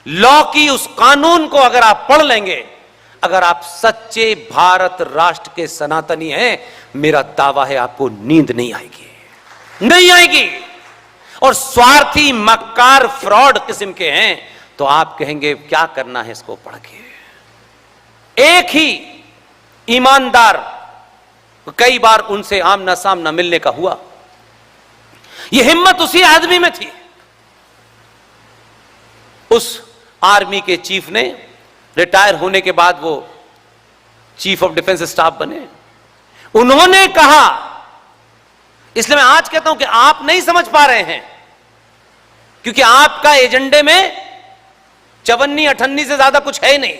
Law की उस कानून को अगर आप पढ़ लेंगे, अगर आप सच्चे भारत राष्ट्र के सनातनी हैं, मेरा दावा है आपको नींद नहीं आएगी, नहीं आएगी। और स्वार्थी, मक्कार, फ्रॉड किस्म के हैं तो आप कहेंगे क्या करना है इसको पढ़ के। एक ही ईमानदार, कई बार उनसे आमना सामना मिलने का हुआ, यह हिम्मत उसी आदमी में थी। उस आर्मी के चीफ ने रिटायर होने के बाद वो चीफ ऑफ डिफेंस स्टाफ बने। उन्होंने कहा, इसलिए मैं आज कहता हूं कि आप नहीं समझ पा रहे हैं, क्योंकि आपका एजेंडे में चवन्नी अठन्नी से ज्यादा कुछ है ही नहीं।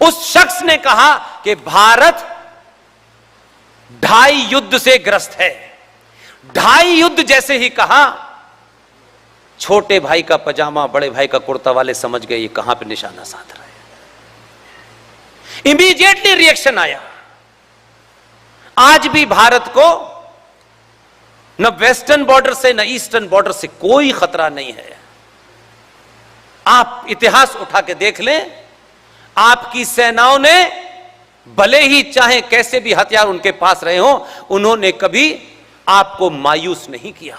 उस शख्स ने कहा कि भारत 2.5 युद्ध से ग्रस्त है। 2.5 युद्ध जैसे ही कहा, छोटे भाई का पजामा बड़े भाई का कुर्ता वाले समझ गए ये कहां पे निशाना साध रहे हैं। इमीडिएटली रिएक्शन आया। आज भी भारत को न वेस्टर्न बॉर्डर से न ईस्टर्न बॉर्डर से कोई खतरा नहीं है। आप इतिहास उठा के देख लें, आपकी सेनाओं ने भले ही चाहे कैसे भी हथियार उनके पास रहे हो, उन्होंने कभी आपको मायूस नहीं किया,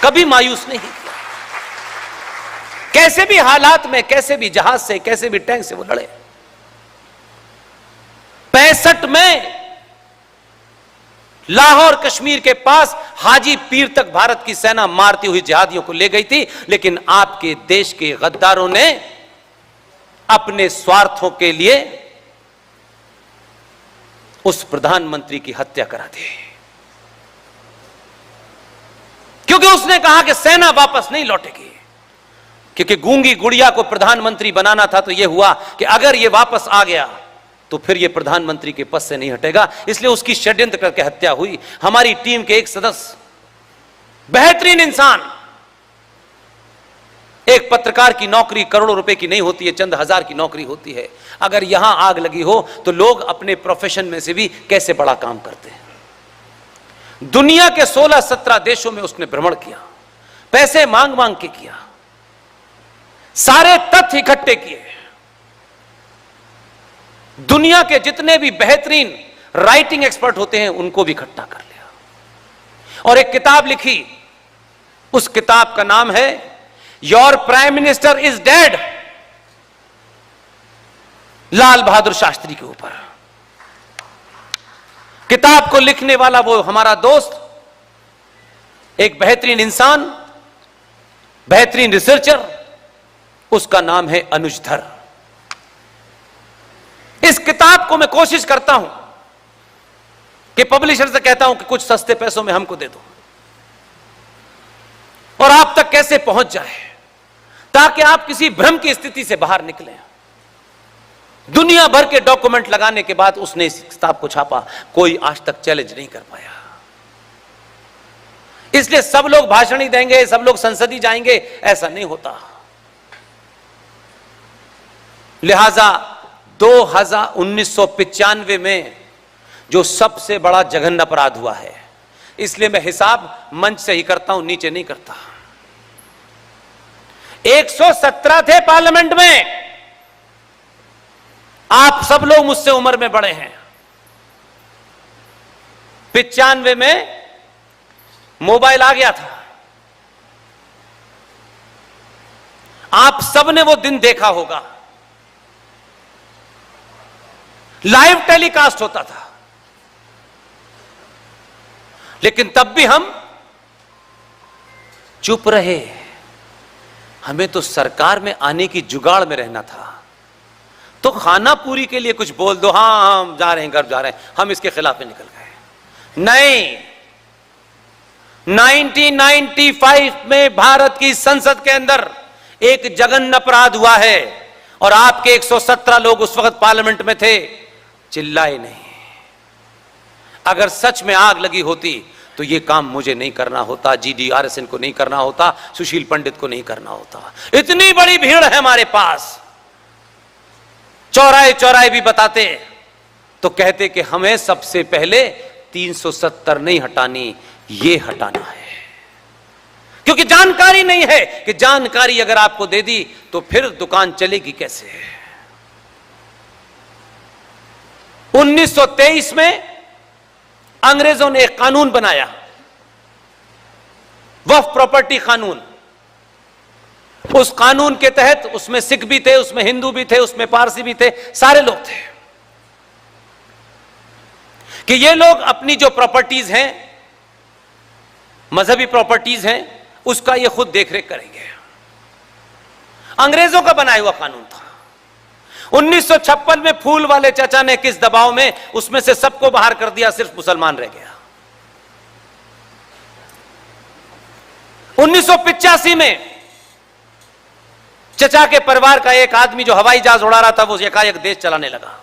कभी मायूस नहीं किया। कैसे भी हालात में, कैसे भी जहाज से, कैसे भी टैंक से वो लड़े। 65 में लाहौर कश्मीर के पास हाजी पीर तक भारत की सेना मारती हुई जिहादियों को ले गई थी, लेकिन आपके देश के गद्दारों ने अपने स्वार्थों के लिए उस प्रधानमंत्री की हत्या करा दी, क्योंकि उसने कहा कि सेना वापस नहीं लौटेगी। क्योंकि गूंगी गुड़िया को प्रधानमंत्री बनाना था, तो यह हुआ कि अगर यह वापस आ गया तो फिर यह प्रधानमंत्री के पद से नहीं हटेगा, इसलिए उसकी षड्यंत्र करके हत्या हुई। हमारी टीम के एक सदस्य, बेहतरीन इंसान, एक पत्रकार की नौकरी करोड़ों रुपए की नहीं होती है, चंद हजार की नौकरी होती है। अगर यहां आग लगी हो तो लोग अपने प्रोफेशन में से भी कैसे बड़ा काम करते हैं। दुनिया के 16-17 देशों में उसने भ्रमण किया, पैसे मांग मांग के किया, सारे तथ्य इकट्ठे किए, दुनिया के जितने भी बेहतरीन राइटिंग एक्सपर्ट होते हैं उनको भी इकट्ठा कर लिया और एक किताब लिखी। उस किताब का नाम है your prime minister is dead, Lal Bahadur Shastri के ऊपर। किताब को लिखने वाला वो हमारा दोस्त, एक बेहतरीन इंसान, बेहतरीन रिसर्चर, उसका नाम है अनुज धर। इस किताब को मैं कोशिश करता हूं कि पब्लिशर से कहता हूं कि कुछ सस्ते पैसों में हमको दे दो और आप तक कैसे पहुंच जाए, ताकि आप किसी भ्रम की स्थिति से बाहर निकलें। दुनिया भर के डॉक्यूमेंट लगाने के बाद उसने इस किताब को छापा, कोई आज तक चैलेंज नहीं कर पाया। इसलिए सब लोग भाषण ही देंगे, सब लोग संसद ही जाएंगे, ऐसा नहीं होता। लिहाजा 1995 में जो सबसे बड़ा जघन्य अपराध हुआ है, इसलिए मैं हिसाब मंच से ही करता हूं, नीचे नहीं करता। 117 थे पार्लियामेंट में, आप सब लोग मुझसे उम्र में बड़े हैं। 95 में मोबाइल आ गया था, आप सबने वो दिन देखा होगा, लाइव टेलीकास्ट होता था। लेकिन तब भी हम चुप रहे, हमें तो सरकार में आने की जुगाड़ में रहना था। तो खाना पूरी के लिए कुछ बोल दो, हाँ हम जा रहे हैं, घर जा रहे हैं, हम इसके खिलाफ में निकल गए। नहीं, 1995 में भारत की संसद के अंदर एक जघन्य अपराध हुआ है और आपके 117 लोग उस वक्त पार्लियामेंट में थे, चिल्लाए नहीं। अगर सच में आग लगी होती तो यह काम मुझे नहीं करना होता, GDRSN को नहीं करना होता, सुशील पंडित को नहीं करना होता। इतनी बड़ी भीड़ है हमारे पास, चौराहे चौराहे भी बताते तो कहते कि हमें सबसे पहले 370 नहीं हटानी, ये हटाना है, क्योंकि जानकारी नहीं है कि जानकारी अगर आपको दे दी तो फिर दुकान चलेगी कैसे। 1923 में अंग्रेजों ने एक कानून बनाया, वक्फ प्रॉपर्टी कानून। उस कानून के तहत उसमें सिख भी थे, उसमें हिंदू भी थे, उसमें पारसी भी थे, सारे लोग थे कि ये लोग अपनी जो प्रॉपर्टीज हैं, मजहबी प्रॉपर्टीज हैं, उसका ये खुद देखरेख करेंगे। अंग्रेजों का बनाया हुआ कानून था। 1956 में फूल वाले चाचा ने किस दबाव में उसमें से सबको बाहर कर दिया, सिर्फ मुसलमान रह गया। 1985 में चचा के परिवार का एक आदमी जो हवाई जहाज उड़ा रहा था, वो एकाएक देश चलाने लगा।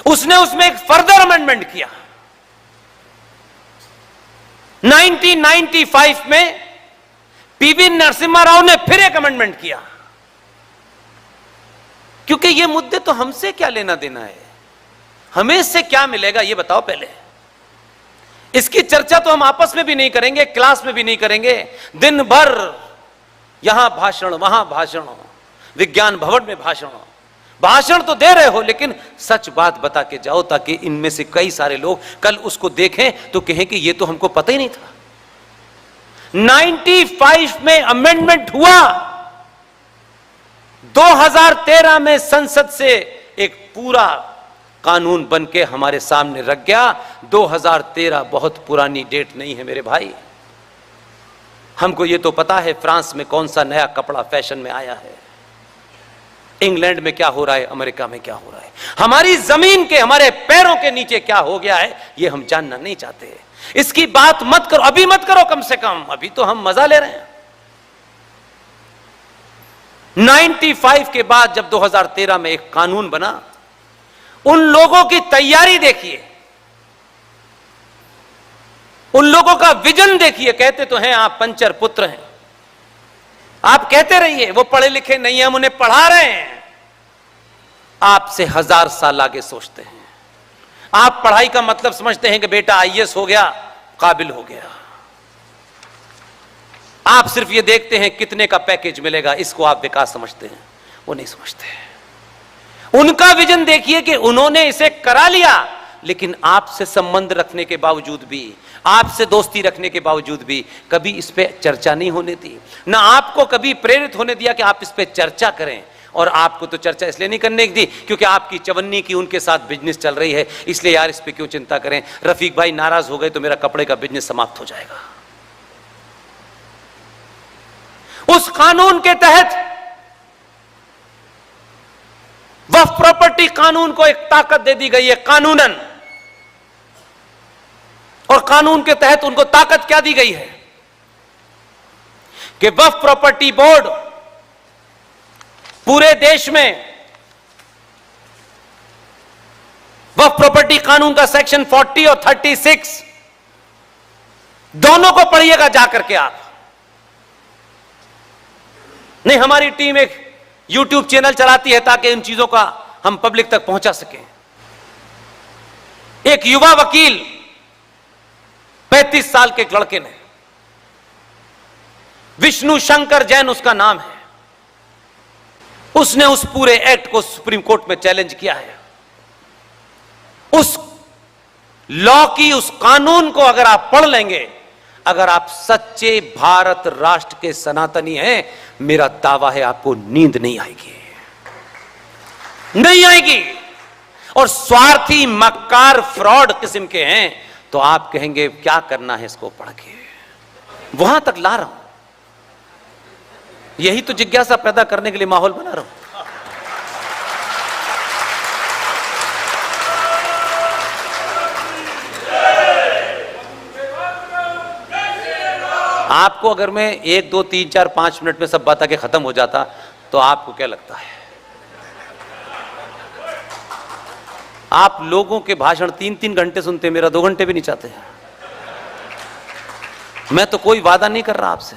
उसने उसमें एक फर्दर अमेंडमेंट किया। 1995 में पीवी नरसिम्हा राव ने फिर एक अमेंडमेंट किया, क्योंकि ये मुद्दे तो हमसे क्या लेना देना है, हमें इससे क्या मिलेगा ये बताओ पहले। इसकी चर्चा तो हम आपस में भी नहीं करेंगे, क्लास में भी नहीं करेंगे। दिन भर यहां भाषण, वहां भाषण, विज्ञान भवन में भाषण। भाषण तो दे रहे हो, लेकिन सच बात बता के जाओ, ताकि इनमें से कई सारे लोग कल उसको देखें तो कहें कि ये तो हमको पता ही नहीं था। 95 में अमेंडमेंट हुआ, 2013 में संसद से एक पूरा कानून बन के हमारे सामने रख गया। 2013 बहुत पुरानी डेट नहीं है मेरे भाई। हमको ये तो पता है फ्रांस में कौन सा नया कपड़ा फैशन में आया है, इंग्लैंड में क्या हो रहा है, अमेरिका में क्या हो रहा है। हमारी जमीन के, हमारे पैरों के नीचे क्या हो गया है ये हम जानना नहीं चाहते। इसकी बात मत करो, अभी मत करो, कम से कम अभी तो हम मजा ले रहे हैं। 95 के बाद जब 2013 में एक कानून बना, उन लोगों की तैयारी देखिए, उन लोगों का विजन देखिए। कहते तो हैं आप पंचर पुत्र हैं, आप कहते रहिए, वो पढ़े लिखे नहीं है, हम उन्हें पढ़ा रहे हैं। आपसे 1000 साल आगे सोचते हैं। आप पढ़ाई का मतलब समझते हैं कि बेटा आईएएस हो गया, काबिल हो गया। आप सिर्फ ये देखते हैं कितने का पैकेज मिलेगा, इसको आप विकास समझते हैं, वो नहीं समझते। उनका विजन देखिए कि उन्होंने इसे करा लिया, लेकिन आपसे संबंध रखने के बावजूद भी, आपसे दोस्ती रखने के बावजूद भी कभी इस पे चर्चा नहीं होने दी। ना आपको कभी प्रेरित होने दिया कि आप इस पे चर्चा करें। और आपको तो चर्चा इसलिए नहीं करने दी क्योंकि आपकी चवन्नी की उनके साथ बिजनेस चल रही है, इसलिए यार इस पे क्यों चिंता करें। रफीक भाई नाराज हो गए तो मेरा कपड़े का बिजनेस समाप्त हो जाएगा। उस कानून के तहत वक्फ प्रॉपर्टी कानून को एक ताकत दे दी गई है कानूनन। और कानून के तहत उनको ताकत क्या दी गई है कि वक्फ प्रॉपर्टी बोर्ड पूरे देश में, वक्फ प्रॉपर्टी कानून का सेक्शन 40 और 36 दोनों को पढ़िएगा जाकर के आप। नहीं, हमारी टीम एक YouTube चैनल चलाती है ताकि इन चीजों का हम पब्लिक तक पहुंचा सकें। एक युवा वकील 35 साल के एक लड़के ने, विष्णु शंकर जैन उसका नाम है, उसने उस पूरे एक्ट को सुप्रीम कोर्ट में चैलेंज किया है। उस लॉ की, उस कानून को अगर आप पढ़ लेंगे, अगर आप सच्चे भारत राष्ट्र के सनातनी हैं, मेरा दावा है आपको नींद नहीं आएगी, नहीं आएगी। और स्वार्थी, मक्कार, फ्रॉड किस्म के हैं तो आप कहेंगे क्या करना है इसको पढ़ के। वहां तक ला रहा हूं, यही तो जिज्ञासा पैदा करने के लिए माहौल बना रहा हूं। आपको अगर मैं 1, 2, 3, 4, 5 मिनट में सब बात आके खत्म हो जाता तो आपको क्या लगता है? आप लोगों के भाषण 3-3 घंटे सुनते, मेरा 2 घंटे भी नहीं चाहते। मैं तो कोई वादा नहीं कर रहा आपसे,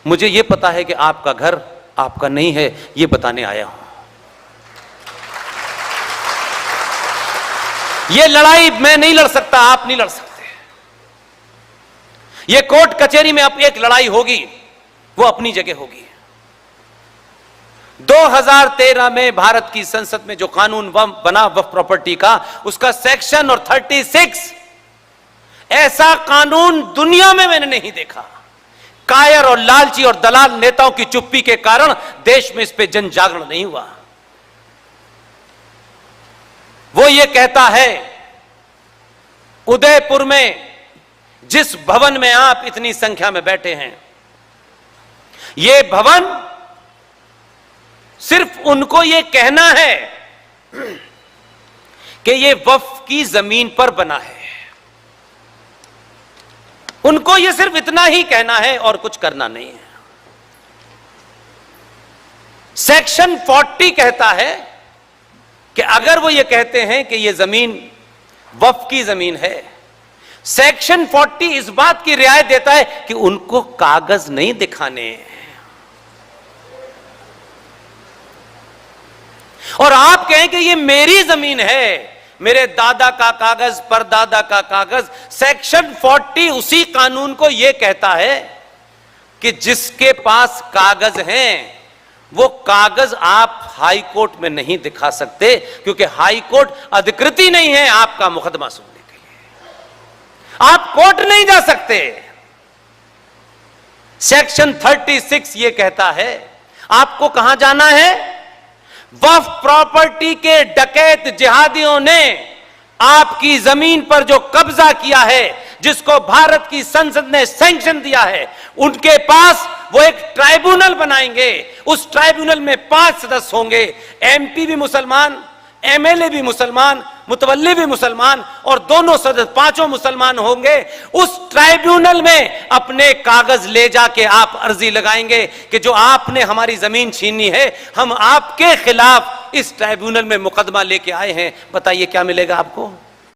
मुझे यह पता है कि आपका घर आपका नहीं है, यह बताने आया हूं। यह लड़ाई मैं नहीं लड़ सकता, आप नहीं लड़ सकते। ये कोर्ट कचहरी में अब एक लड़ाई होगी, वो अपनी जगह होगी। 2013 में भारत की संसद में जो कानून बना वक्फ प्रॉपर्टी का, उसका सेक्शन और 36, ऐसा कानून दुनिया में मैंने नहीं देखा। कायर और लालची और दलाल नेताओं की चुप्पी के कारण देश में इस पे जन जागरण नहीं हुआ। वो ये कहता है, उदयपुर में जिस भवन में आप इतनी संख्या में बैठे हैं, ये भवन सिर्फ उनको ये कहना है कि ये वक्फ की जमीन पर बना है। उनको ये सिर्फ इतना ही कहना है और कुछ करना नहीं है। सेक्शन 40 कहता है कि अगर वो ये कहते हैं कि ये जमीन वक्फ की जमीन है, सेक्शन 40 इस बात की रियायत देता है कि उनको कागज नहीं दिखाने हैं। और आप कहें कि ये मेरी जमीन है, मेरे दादा का कागज, परदादा का कागज। सेक्शन 40 उसी कानून को यह कहता है कि जिसके पास कागज हैं, वो कागज आप हाई कोर्ट में नहीं दिखा सकते, क्योंकि हाई कोर्ट अधिकृत ही नहीं है आपका मुकदमा सुनने के लिए। आप कोर्ट नहीं जा सकते। सेक्शन 36 यह कहता है आपको कहां जाना है। वक्फ प्रॉपर्टी के डकैत जिहादियों ने आपकी जमीन पर जो कब्जा किया है, जिसको भारत की संसद ने सैंक्शन दिया है, उनके पास वो एक ट्राइब्यूनल बनाएंगे। उस ट्राइब्यूनल में 5 सदस्य होंगे। एमपी भी मुसलमान, एमएलए भी मुसलमान, मुतवल्ली भी मुसलमान, और दोनों सदस्य 5 मुसलमान होंगे। उस ट्राइब्यूनल में अपने कागज ले जाके आप अर्जी लगाएंगे कि जो आपने हमारी जमीन छीनी है, हम आपके खिलाफ इस ट्राइब्यूनल में मुकदमा लेके आए हैं। बताइए क्या मिलेगा आपको।